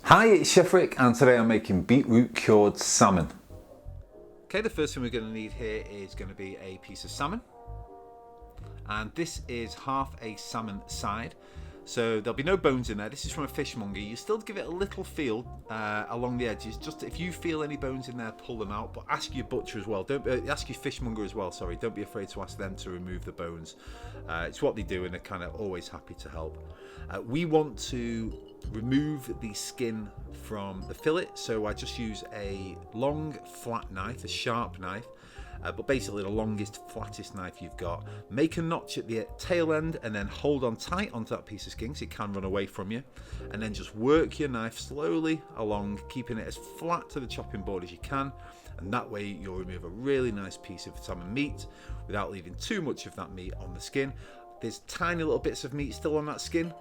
Hi, it's Chef Rick, and today I'm making beetroot cured salmon. Okay, the first thing we're going to need here is going to be a piece of salmon. And this is half a salmon side. So there'll be no bones in there. This is from a fishmonger. You still give it a little feel along the edges. Just if you feel any bones in there, pull them out. But ask your butcher as well. Don't ask your fishmonger as well. Sorry, don't be afraid to ask them to remove the bones. It's what they do, and they're kind of always happy to help. We want to remove the skin from the fillet, so I just use a long flat knife, a sharp knife. But basically the longest, flattest knife you've got. Make a notch at the tail end and then hold on tight onto that piece of skin so it can run away from you. And then just work your knife slowly along, keeping it as flat to the chopping board as you can. And that way you'll remove a really nice piece of salmon meat without leaving too much of that meat on the skin. There's tiny little bits of meat still on that skin.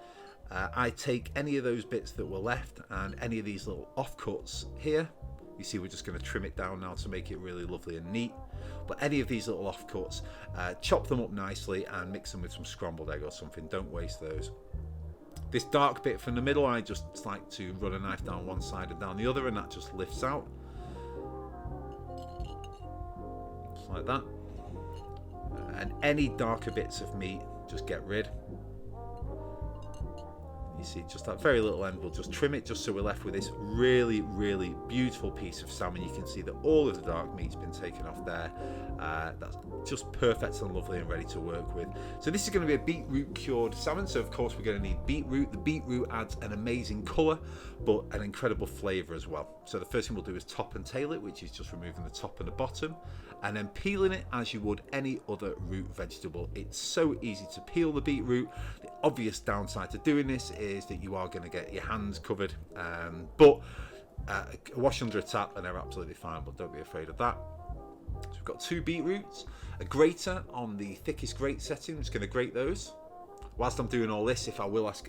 I take any of those bits that were left and any of these little offcuts here. You see, we're just going to trim it down now to make it really lovely and neat. But any of these little offcuts, chop them up nicely and mix them with some scrambled egg or something. Don't waste those. This dark bit from the middle, I just like to run a knife down one side and down the other, and that just lifts out. Just like that. And any darker bits of meat, just get rid. You see, just that very little end, we'll just trim it just so we're left with this really, really beautiful piece of salmon. You can see that all of the dark meat's been taken off there. That's just perfect and lovely and ready to work with. So this is going to be a beetroot cured salmon. So of course we're going to need beetroot. The beetroot adds an amazing colour, but an incredible flavour as well. So the first thing we'll do is top and tail it, which is just removing the top and the bottom, and then peeling it as you would any other root vegetable. It's so easy to peel the beetroot. The obvious downside to doing this is that you are going to get your hands covered, but wash under a tap and they're absolutely fine, but don't be afraid of that. So we've got two beetroots, a grater on the thickest grate setting. I'm just going to grate those. Whilst I'm doing all this, if I will ask,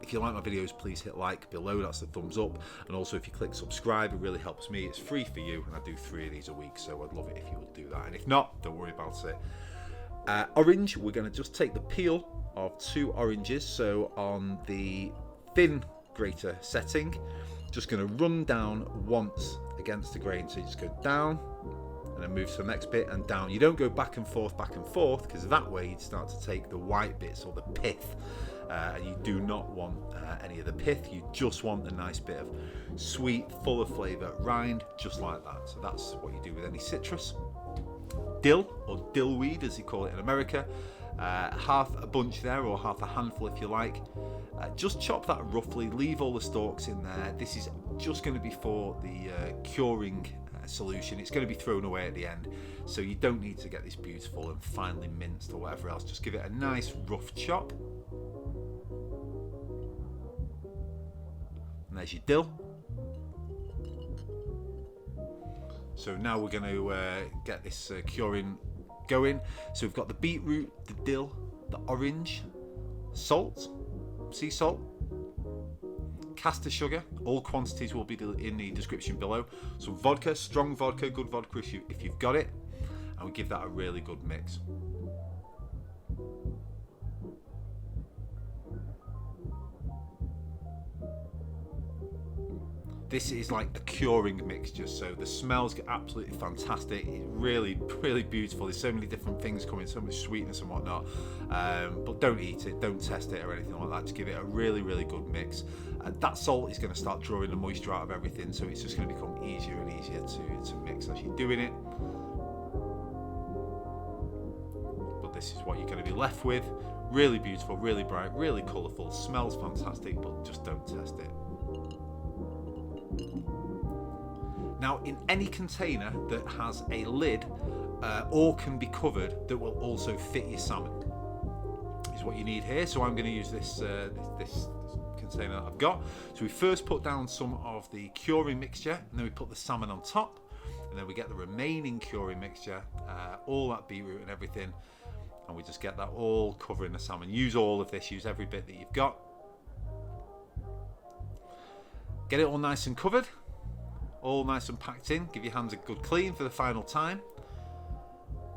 if you like my videos, please hit like below, that's the thumbs up. And also if you click subscribe, it really helps me. It's free for you, and I do 3 of these a week, so I'd love it if you would do that. And if not, don't worry about it. Orange, we're going to just take the peel of 2 oranges. So on the thin grater setting, just going to run down once against the grain. So you just go down and then move to the next bit and down. You don't go back and forth, because that way you'd start to take the white bits or the pith. And you do not want any of the pith. You just want a nice bit of sweet, full of flavour rind, just like that. So that's what you do with any citrus. Dill, or dillweed as they call it in America. Half a bunch there, or half a handful if you like. Just chop that roughly, leave all the stalks in there. This is just going to be for the curing solution. It's going to be thrown away at the end, so you don't need to get this beautiful and finely minced or whatever else. Just give it a nice rough chop. And there's your dill. So now we're going to get this curing going. So we've got the beetroot, the dill, the orange, salt, sea salt, caster sugar. All quantities will be in the description below. Some vodka, strong vodka, good vodka if you've got it, and we give that a really good mix. This is like the curing mixture, so the smells absolutely fantastic. It's really, really beautiful. There's so many different things coming, so much sweetness and whatnot. But don't eat it, don't test it or anything like that. Just give it a really, really good mix. That salt is going to start drawing the moisture out of everything, so it's just going to become easier and easier to mix as you're doing it. But this is what you're going to be left with. Really beautiful, really bright, really colourful. Smells fantastic, but just don't test it. Now, in any container that has a lid or can be covered that will also fit your salmon is what you need here. So I'm going to use this container that I've got. So we first put down some of the curing mixture, and then we put the salmon on top, and then we get the remaining curing mixture, all that beetroot and everything, and we just get that all covering the salmon. Use all of this, use every bit that you've got. Get it all nice and covered, all nice and packed in. Give your hands a good clean for the final time.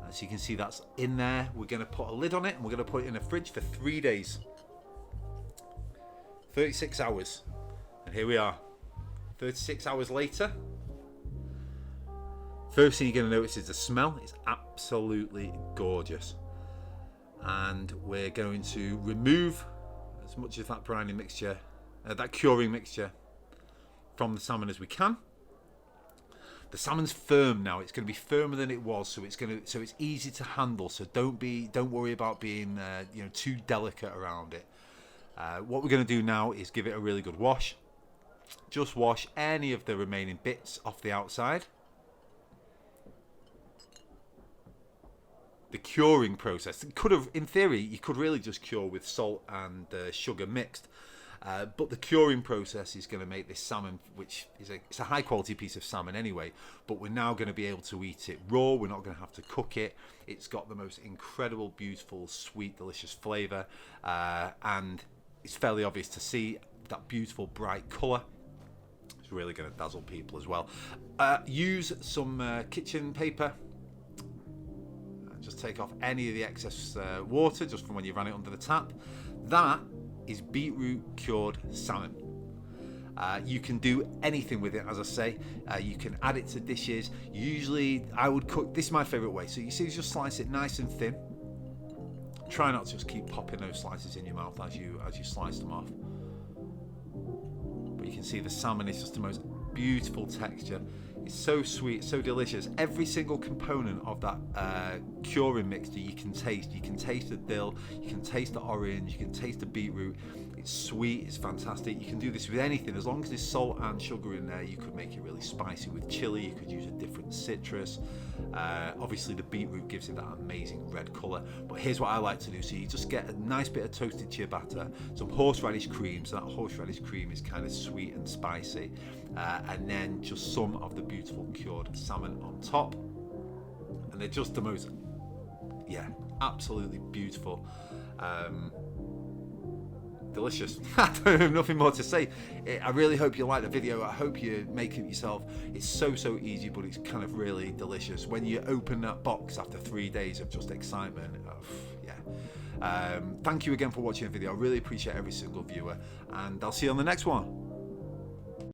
As you can see, that's in there. We're going to put a lid on it, and we're going to put it in the fridge for 3 days. 36 hours. And here we are. 36 hours later. First thing you're going to notice is the smell. It's absolutely gorgeous. And we're going to remove as much of that brining mixture, that curing mixture, from the salmon as we can. The salmon's firm now. It's going to be firmer than it was, so it's easy to handle. So don't worry about being too delicate around it. What we're going to do now is give it a really good wash. Just wash any of the remaining bits off the outside. The curing process, in theory, you could really just cure with salt and sugar mixed. But the curing process is going to make this salmon, which is it's a high quality piece of salmon anyway, but we're now going to be able to eat it raw. We're not going to have to cook it. It's got the most incredible, beautiful, sweet, delicious flavour, and it's fairly obvious to see that beautiful bright colour. It's really going to dazzle people as well. Use some kitchen paper. Just take off any of the excess water just from when you ran it under the tap. That is beetroot cured salmon. You can do anything with it, as I say. You can add it to dishes. Usually I would cook, this is my favourite way. So you see, just slice it nice and thin. Try not to just keep popping those slices in your mouth as you slice them off. But you can see the salmon is just the most beautiful texture. It's so sweet, so delicious. Every single component of that curing mixture you can taste. You can taste the dill, you can taste the orange, you can taste the beetroot. It's sweet, it's fantastic. You can do this with anything. As long as there's salt and sugar in there, you could make it really spicy with chili. You could use a different citrus. Obviously the beetroot gives it that amazing red colour. But here's what I like to do. So you just get a nice bit of toasted ciabatta, some horseradish cream. So that horseradish cream is kind of sweet and spicy. And then just some of the beautiful cured salmon on top. And they're just the most, absolutely beautiful. Delicious. I don't have nothing more to say. I really hope you like the video. I hope you make it yourself. It's so easy, but it's kind of really delicious. When you open that box after 3 days of just excitement, thank you again for watching the video. I really appreciate every single viewer, and I'll see you on the next one.